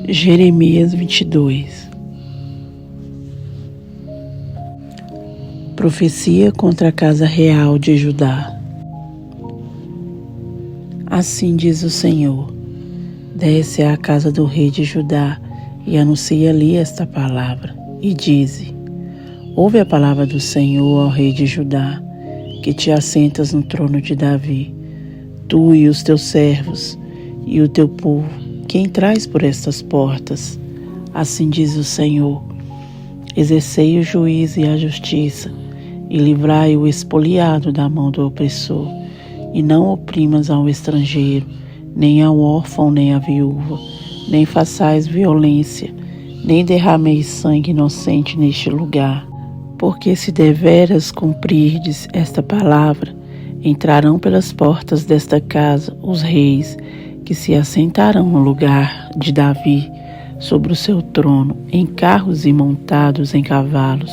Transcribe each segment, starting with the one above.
Jeremias 22. Profecia contra a casa real de Judá. Assim diz o Senhor: desce à casa do rei de Judá e anuncia ali esta palavra, e dize: ouve a palavra do Senhor ao rei de Judá, que te assentas no trono de Davi, tu e os teus servos e o teu povo, que entrais por estas portas. Assim diz o Senhor: exercei o juízo e a justiça, e livrai o expoliado da mão do opressor, e não oprimas ao estrangeiro, nem ao órfão, nem à viúva, nem façais violência, nem derrameis sangue inocente neste lugar. Porque se deveras cumprirdes esta palavra, entrarão pelas portas desta casa os reis, que se assentarão no lugar de Davi, sobre o seu trono, em carros e montados em cavalos,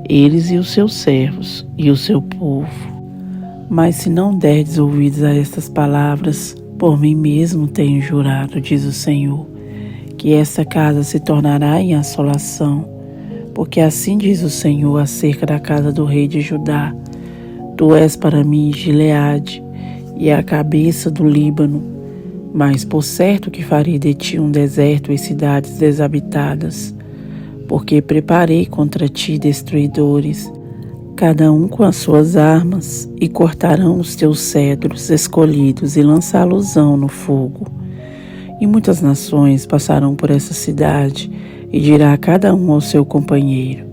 eles e os seus servos e o seu povo. Mas se não derdes ouvidos a estas palavras, por mim mesmo tenho jurado, diz o Senhor, que esta casa se tornará em assolação, porque assim diz o Senhor acerca da casa do rei de Judá: tu és para mim Gileade e a cabeça do Líbano, mas por certo que farei de ti um deserto e cidades desabitadas, porque preparei contra ti destruidores, cada um com as suas armas, e cortarão os teus cedros escolhidos e lançá-los-ão no fogo. E muitas nações passarão por essa cidade, e dirá cada um ao seu companheiro: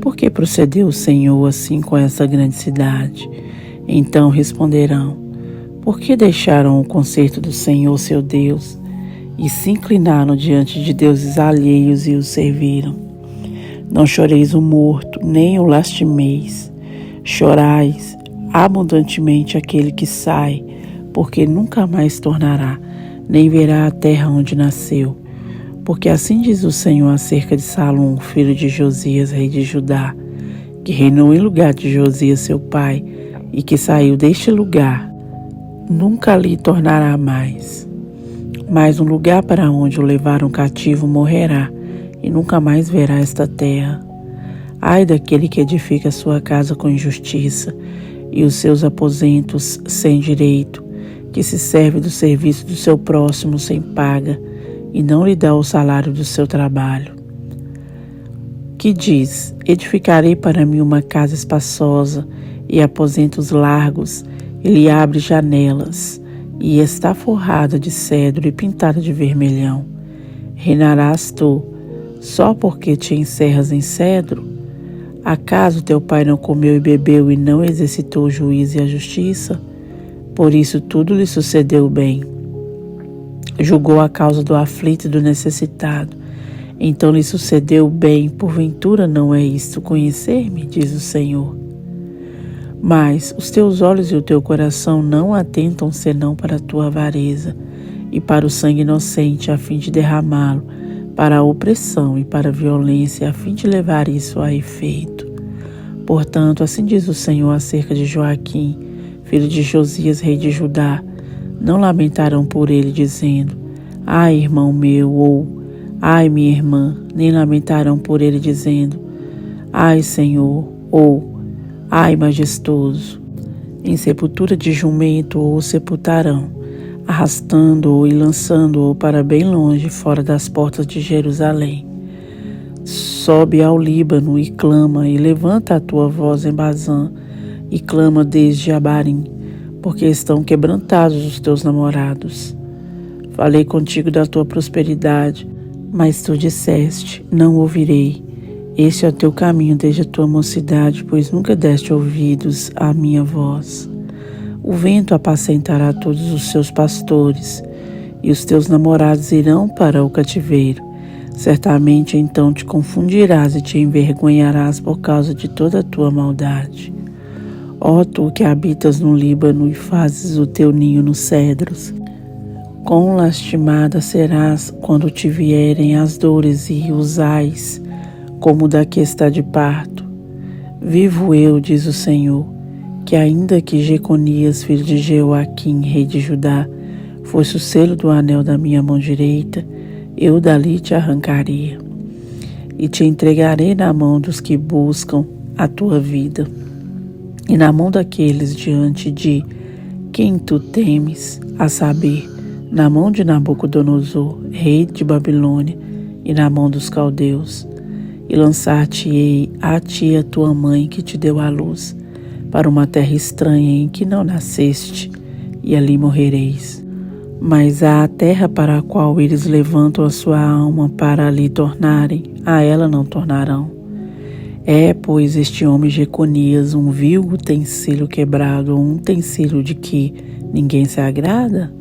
por que procedeu o Senhor assim com essa grande cidade? Então responderão: por que deixaram o conserto do Senhor seu Deus, e se inclinaram diante de deuses alheios e os serviram? Não choreis o morto, nem o lastimeis. Chorais abundantemente aquele que sai, porque nunca mais tornará, nem verá a terra onde nasceu. Porque assim diz o Senhor acerca de Salom, filho de Josias, rei de Judá, que reinou em lugar de Josias seu pai, e que saiu deste lugar, nunca lhe tornará mais. Mas um lugar para onde o levaram cativo morrerá, e nunca mais verá esta terra. Ai daquele que edifica sua casa com injustiça, e os seus aposentos sem direito, que se serve do serviço do seu próximo sem paga, e não lhe dá o salário do seu trabalho. Que diz: edificarei para mim uma casa espaçosa, e aposentos largos, e lhe abre janelas, e está forrada de cedro e pintada de vermelhão. Reinarás tu, só porque te encerras em cedro? Acaso teu pai não comeu e bebeu e não exercitou o juízo e a justiça? Por isso tudo lhe sucedeu bem. Julgou a causa do aflito e do necessitado. Então lhe sucedeu bem. Porventura não é isto conhecer-me, diz o Senhor. Mas os teus olhos e o teu coração não atentam senão para a tua avareza e para o sangue inocente, a fim de derramá-lo para a opressão e para a violência, a fim de levar isso a efeito. Portanto, assim diz o Senhor acerca de Joaquim, filho de Josias, rei de Judá: não lamentarão por ele, dizendo: ai, irmão meu, ou ai, minha irmã, nem lamentarão por ele, dizendo: ai, Senhor, ou ai, majestoso. Em sepultura de jumento o sepultarão, arrastando-o e lançando-o para bem longe, fora das portas de Jerusalém. Sobe ao Líbano e clama, e levanta a tua voz em Bazã, e clama desde Abarim, porque estão quebrantados os teus namorados. Falei contigo da tua prosperidade, mas tu disseste: não ouvirei. Este é o teu caminho desde a tua mocidade, pois nunca deste ouvidos à minha voz. O vento apacentará todos os seus pastores, e os teus namorados irão para o cativeiro. Certamente então te confundirás e te envergonharás por causa de toda a tua maldade. Ó tu que habitas no Líbano e fazes o teu ninho nos cedros, quão lastimada serás quando te vierem as dores e usais como da que está de parto. Vivo eu, diz o Senhor, que ainda que Jeconias, filho de Jeoaquim, rei de Judá, fosse o selo do anel da minha mão direita, eu dali te arrancaria e te entregarei na mão dos que buscam a tua vida e na mão daqueles diante de quem tu temes, a saber, na mão de Nabucodonosor, rei de Babilônia, e na mão dos caldeus, e lançar-te-ei a ti e a tua mãe que te deu à luz, para uma terra estranha em que não nasceste, e ali morrereis. Mas há a terra para a qual eles levantam a sua alma para ali tornarem, a ela não tornarão. É, pois, este homem Jeconias um vil utensílio quebrado, ou um utensílio de que ninguém se agrada?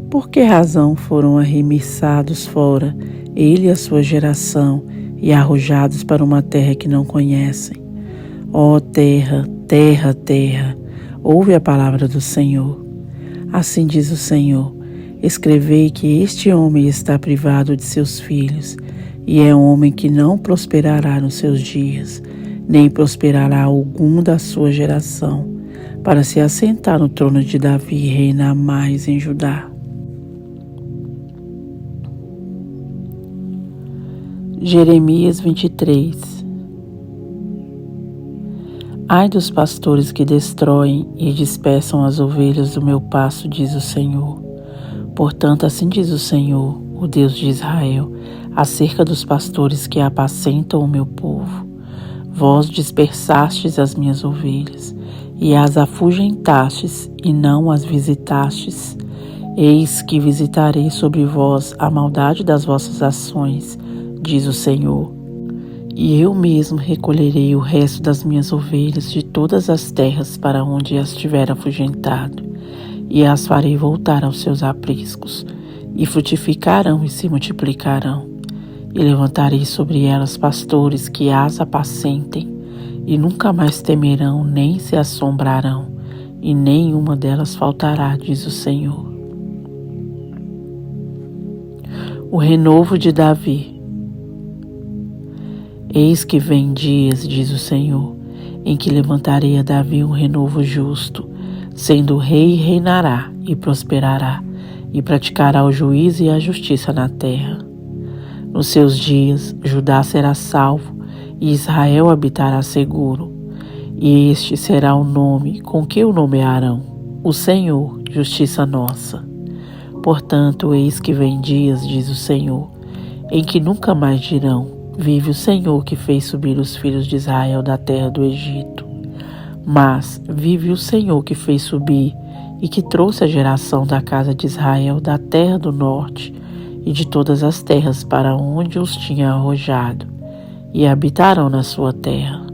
Por que razão foram arremessados fora, ele e a sua geração, e arrojados para uma terra que não conhecem? Ó terra, terra, terra, ouve a palavra do Senhor. Assim diz o Senhor: escrevei que este homem está privado de seus filhos, e é um homem que não prosperará nos seus dias, nem prosperará algum da sua geração, para se assentar no trono de Davi e reinar mais em Judá. Jeremias 23. Ai dos pastores que destroem e dispersam as ovelhas do meu pasto, diz o Senhor. Portanto, assim diz o Senhor, o Deus de Israel, acerca dos pastores que apacentam o meu povo. Vós dispersastes as minhas ovelhas, e as afugentastes, e não as visitastes. Eis que visitarei sobre vós a maldade das vossas ações, diz o Senhor. E eu mesmo recolherei o resto das minhas ovelhas de todas as terras para onde as tiver afugentado, e as farei voltar aos seus apriscos, e frutificarão e se multiplicarão. E levantarei sobre elas pastores que as apacentem, e nunca mais temerão nem se assombrarão, e nenhuma delas faltará, diz o Senhor. O renovo de Davi. Eis que vem dias, diz o Senhor, em que levantarei a Davi um renovo justo, sendo rei reinará e prosperará, e praticará o juízo e a justiça na terra. Nos seus dias, Judá será salvo, e Israel habitará seguro. E este será o nome com que o nomearão: o Senhor, justiça nossa. Portanto, eis que vem dias, diz o Senhor, em que nunca mais dirão: vive o Senhor que fez subir os filhos de Israel da terra do Egito. Mas vive o Senhor que fez subir e que trouxe a geração da casa de Israel da terra do norte e de todas as terras para onde os tinha arrojado, e habitarão na sua terra.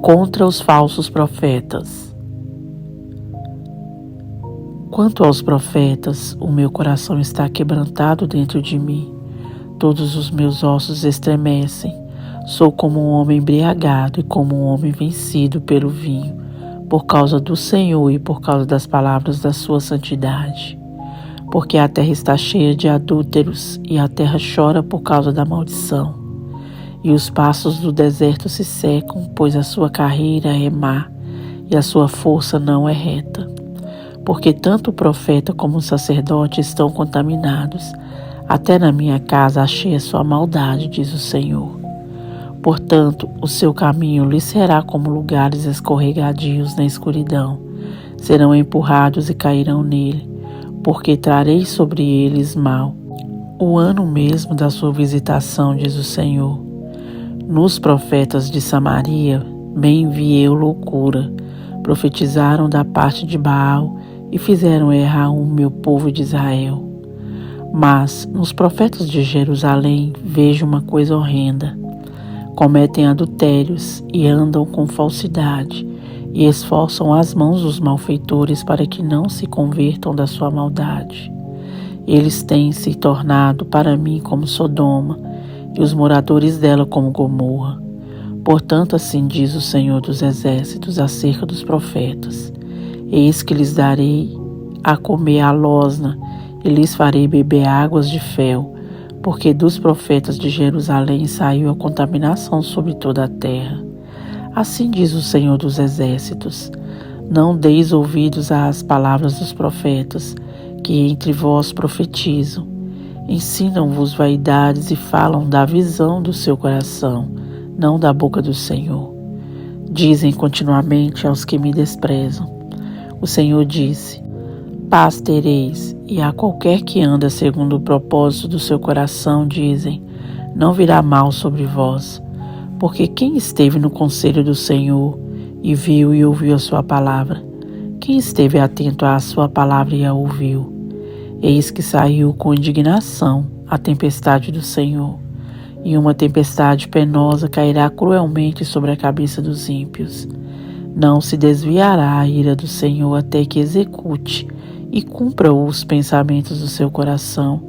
Contra os falsos profetas. Quanto aos profetas, o meu coração está quebrantado dentro de mim. Todos os meus ossos estremecem. Sou como um homem embriagado e como um homem vencido pelo vinho, por causa do Senhor e por causa das palavras da sua santidade. Porque a terra está cheia de adúlteros e a terra chora por causa da maldição. E os passos do deserto se secam, pois a sua carreira é má e a sua força não é reta. Porque tanto o profeta como o sacerdote estão contaminados. Até na minha casa achei a sua maldade, diz o Senhor. Portanto, o seu caminho lhe será como lugares escorregadios na escuridão. Serão empurrados e cairão nele, porque trarei sobre eles mal. O ano mesmo da sua visitação, diz o Senhor. Nos profetas de Samaria, bem vi eu loucura. Profetizaram da parte de Baal e fizeram errar o meu povo de Israel. Mas nos profetas de Jerusalém vejo uma coisa horrenda. Cometem adultérios e andam com falsidade, e esforçam as mãos dos malfeitores para que não se convertam da sua maldade. Eles têm se tornado para mim como Sodoma, e os moradores dela como Gomorra. Portanto, assim diz o Senhor dos Exércitos acerca dos profetas: eis que lhes darei a comer a losna, e lhes farei beber águas de fel, porque dos profetas de Jerusalém saiu a contaminação sobre toda a terra. Assim diz o Senhor dos Exércitos: não deis ouvidos às palavras dos profetas, que entre vós profetizam, ensinam-vos vaidades e falam da visão do seu coração, não da boca do Senhor. Dizem continuamente aos que me desprezam. O Senhor disse: paz tereis, e a qualquer que anda segundo o propósito do seu coração, dizem: não virá mal sobre vós. Porque quem esteve no conselho do Senhor e viu e ouviu a sua palavra? Quem esteve atento à sua palavra e a ouviu? Eis que saiu com indignação a tempestade do Senhor, e uma tempestade penosa cairá cruelmente sobre a cabeça dos ímpios. Não se desviará a ira do Senhor até que execute e cumpra os pensamentos do seu coração.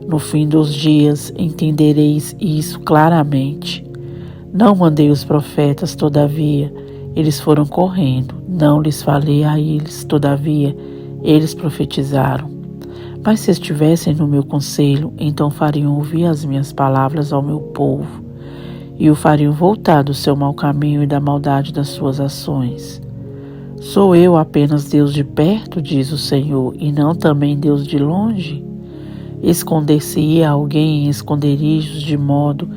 No fim dos dias entendereis isso claramente. Não mandei os profetas, todavia, eles foram correndo. Não lhes falei a eles, todavia, eles profetizaram. Mas se estivessem no meu conselho, então fariam ouvir as minhas palavras ao meu povo, e o fariam voltar do seu mau caminho e da maldade das suas ações. Sou eu apenas Deus de perto, diz o Senhor, e não também Deus de longe? Esconder-se-ia alguém em esconderijos de modo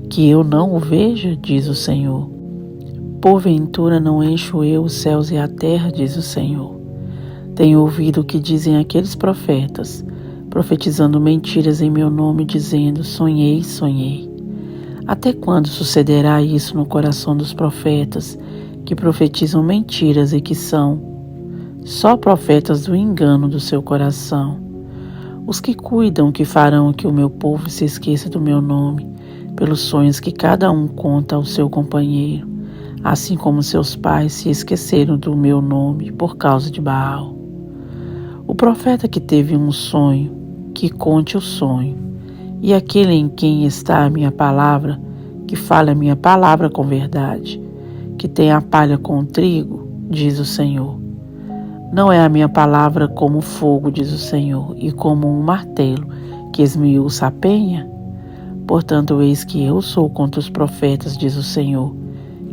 que eu não o veja, diz o Senhor. Porventura não encho eu os céus e a terra, diz o Senhor. Tenho ouvido o que dizem aqueles profetas, profetizando mentiras em meu nome, dizendo: sonhei, sonhei. Até quando sucederá isso no coração dos profetas, que profetizam mentiras e que são só profetas do engano do seu coração? Os que cuidam que farão que o meu povo se esqueça do meu nome, pelos sonhos que cada um conta ao seu companheiro, assim como seus pais se esqueceram do meu nome por causa de Baal. O profeta que teve um sonho, que conte o sonho, e aquele em quem está a minha palavra, que fale a minha palavra com verdade, que tem a palha com o trigo, diz o Senhor. Não é a minha palavra como fogo, diz o Senhor, e como um martelo que esmiuça a penha? Portanto, eis que eu sou contra os profetas, diz o Senhor,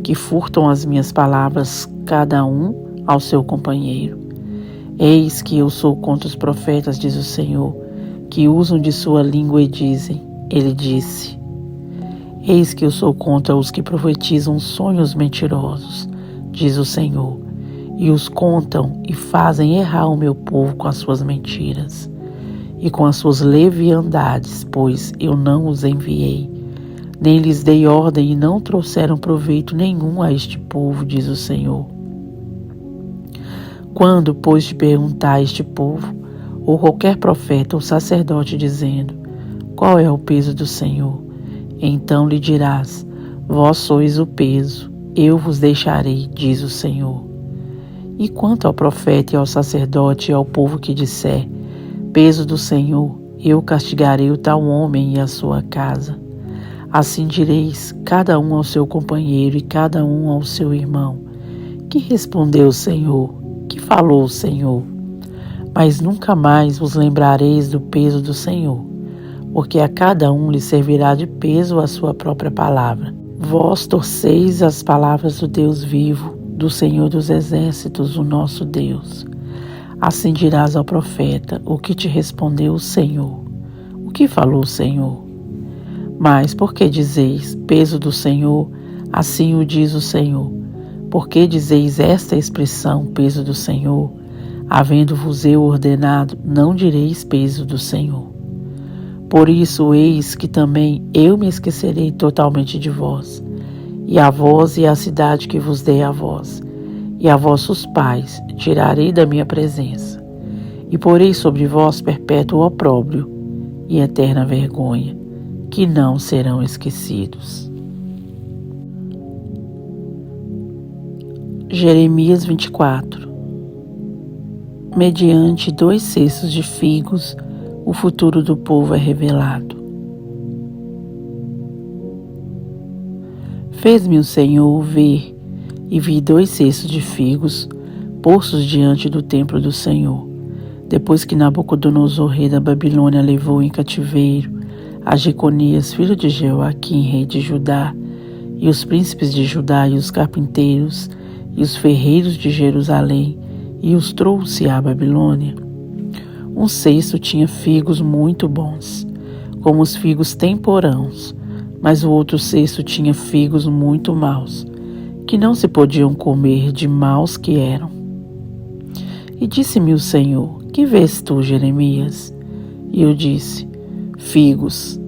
que furtam as minhas palavras, cada um ao seu companheiro. Eis que eu sou contra os profetas, diz o Senhor, que usam de sua língua e dizem: ele disse. Eis que eu sou contra os que profetizam sonhos mentirosos, diz o Senhor, e os contam e fazem errar o meu povo com as suas mentiras e com as suas leviandades, pois eu não os enviei, nem lhes dei ordem e não trouxeram proveito nenhum a este povo, diz o Senhor. Quando, pois, te perguntar a este povo, ou qualquer profeta ou sacerdote, dizendo: qual é o peso do Senhor? Então lhe dirás: vós sois o peso, eu vos deixarei, diz o Senhor. E quanto ao profeta e ao sacerdote e ao povo que disser: peso do Senhor, eu castigarei o tal homem e a sua casa. Assim direis, cada um ao seu companheiro e cada um ao seu irmão: que respondeu o Senhor? Que falou o Senhor? Mas nunca mais vos lembrareis do peso do Senhor, porque a cada um lhe servirá de peso a sua própria palavra. Vós torceis as palavras do Deus vivo, do Senhor dos exércitos, o nosso Deus. Assim dirás ao profeta: o que te respondeu o Senhor? O que falou o Senhor? Mas por que dizeis: peso do Senhor? Assim o diz o Senhor. Por que dizeis esta expressão: peso do Senhor? Havendo-vos eu ordenado: não direis peso do Senhor. Por isso, eis que também eu me esquecerei totalmente de vós, e a vós e a cidade que vos dei a vós, e a vossos pais tirarei da minha presença, e porei sobre vós perpétuo opróbrio e eterna vergonha, que não serão esquecidos. Jeremias 24. Mediante 2 cestos de figos, o futuro do povo é revelado. Fez-me o Senhor ver, e vi 2 cestos de figos postos diante do templo do Senhor, depois que Nabucodonosor, rei da Babilônia, levou em cativeiro a Jeconias, filho de Jeoaquim, rei de Judá, e os príncipes de Judá, e os carpinteiros, e os ferreiros de Jerusalém, e os trouxe à Babilônia. Um cesto tinha figos muito bons, como os figos temporãos, mas o outro cesto tinha figos muito maus, que não se podiam comer, de maus que eram. E disse-me o Senhor: que vês tu, Jeremias? E eu disse: figos.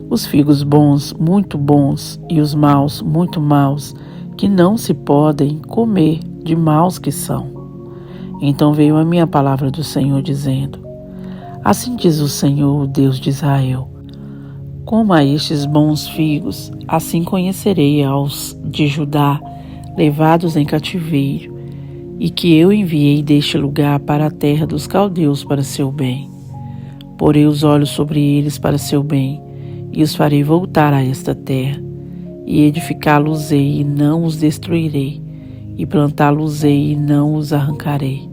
Os figos bons, muito bons, e os maus, muito maus, que não se podem comer, de maus que são. Então veio a minha palavra do Senhor, dizendo: assim diz o Senhor, o Deus de Israel: como a estes bons figos, assim conhecerei aos de Judá, levados em cativeiro, e que eu enviei deste lugar para a terra dos caldeus para seu bem. Porei os olhos sobre eles para seu bem, e os farei voltar a esta terra, e edificá-los-ei e não os destruirei, e plantá-los-ei e não os arrancarei,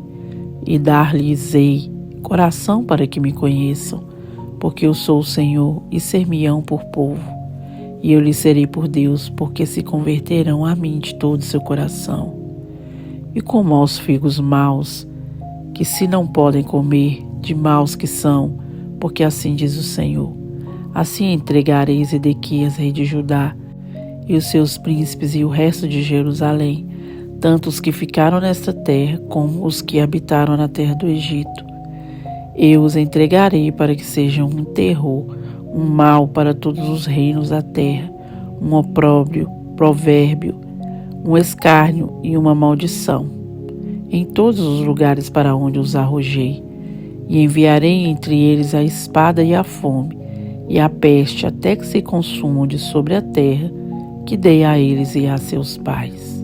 e dar-lhes-ei coração para que me conheçam, porque eu sou o Senhor, e ser-me-ão por povo, e eu lhes serei por Deus, porque se converterão a mim de todo o seu coração. E como aos figos maus, que se não podem comer, de maus que são, porque assim diz o Senhor, assim entregarei Zedequias, rei de Judá, e os seus príncipes e o resto de Jerusalém, tanto os que ficaram nesta terra, como os que habitaram na terra do Egito. Eu os entregarei para que sejam um terror, um mal para todos os reinos da terra, um opróbrio, provérbio, um escárnio e uma maldição, em todos os lugares para onde os arrojei, e enviarei entre eles a espada e a fome, e a peste, até que se consumam de sobre a terra, que dei a eles e a seus pais.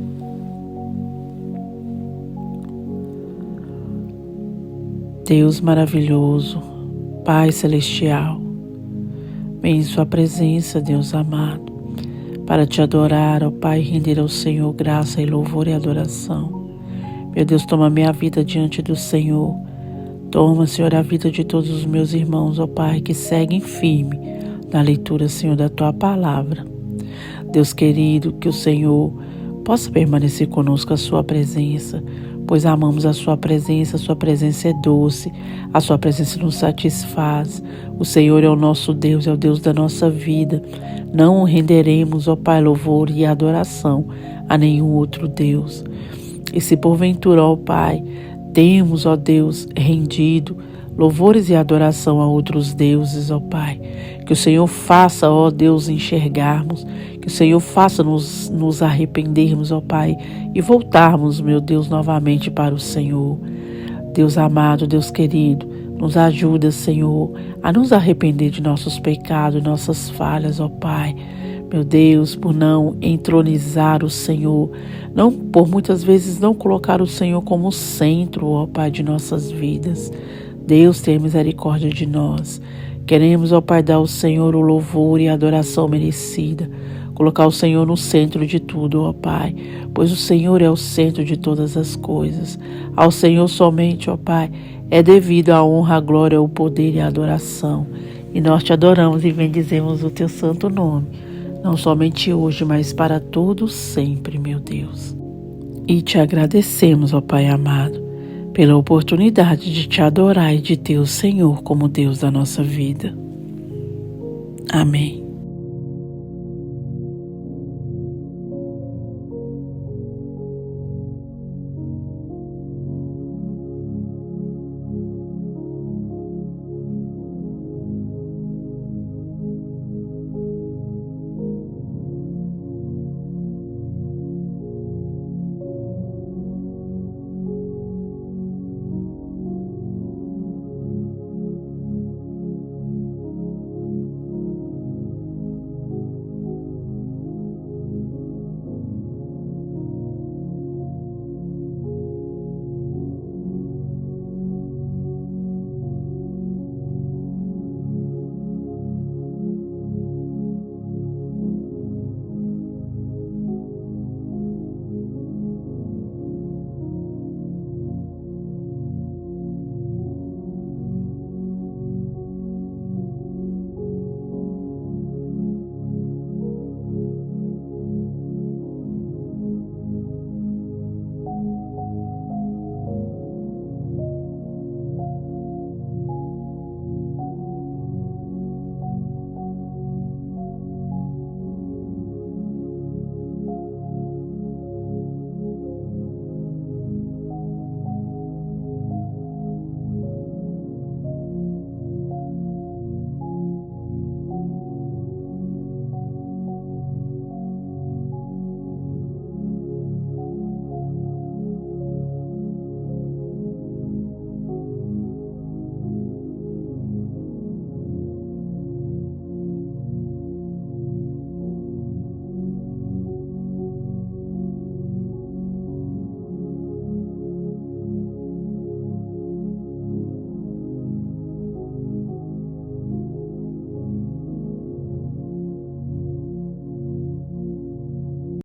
Deus maravilhoso, Pai celestial, vem em sua presença, Deus amado, para te adorar, ó Pai, e render ao Senhor graça e louvor e adoração. Meu Deus, toma minha vida diante do Senhor. Toma, Senhor, a vida de todos os meus irmãos, ó Pai, que seguem firme na leitura, Senhor, da Tua palavra. Deus querido, que o Senhor possa permanecer conosco a Sua presença, pois amamos a Sua presença é doce, a Sua presença nos satisfaz. O Senhor é o nosso Deus, é o Deus da nossa vida. Não renderemos, ó Pai, louvor e adoração a nenhum outro Deus. E se porventura, ó Pai, temos, ó Deus, rendido louvores e adoração a outros deuses, ó Pai, que o Senhor faça, ó Deus, enxergarmos, que o Senhor faça nos arrependermos, ó Pai, e voltarmos, meu Deus, novamente para o Senhor. Deus amado, Deus querido, nos ajuda, Senhor, a nos arrepender de nossos pecados, nossas falhas, ó Pai. Meu Deus, por não entronizar o Senhor, não por muitas vezes não colocar o Senhor como centro, ó Pai, de nossas vidas. Deus, tenha misericórdia de nós. Queremos, ó Pai, dar ao Senhor o louvor e a adoração merecida. Colocar o Senhor no centro de tudo, ó Pai, pois o Senhor é o centro de todas as coisas. Ao Senhor somente, ó Pai, é devido a honra, a glória, o poder e a adoração. E nós te adoramos e bendizemos o teu santo nome, não somente hoje, mas para todos sempre, meu Deus. E te agradecemos, ó Pai amado, pela oportunidade de te adorar e de ter o Senhor como Deus da nossa vida. Amém.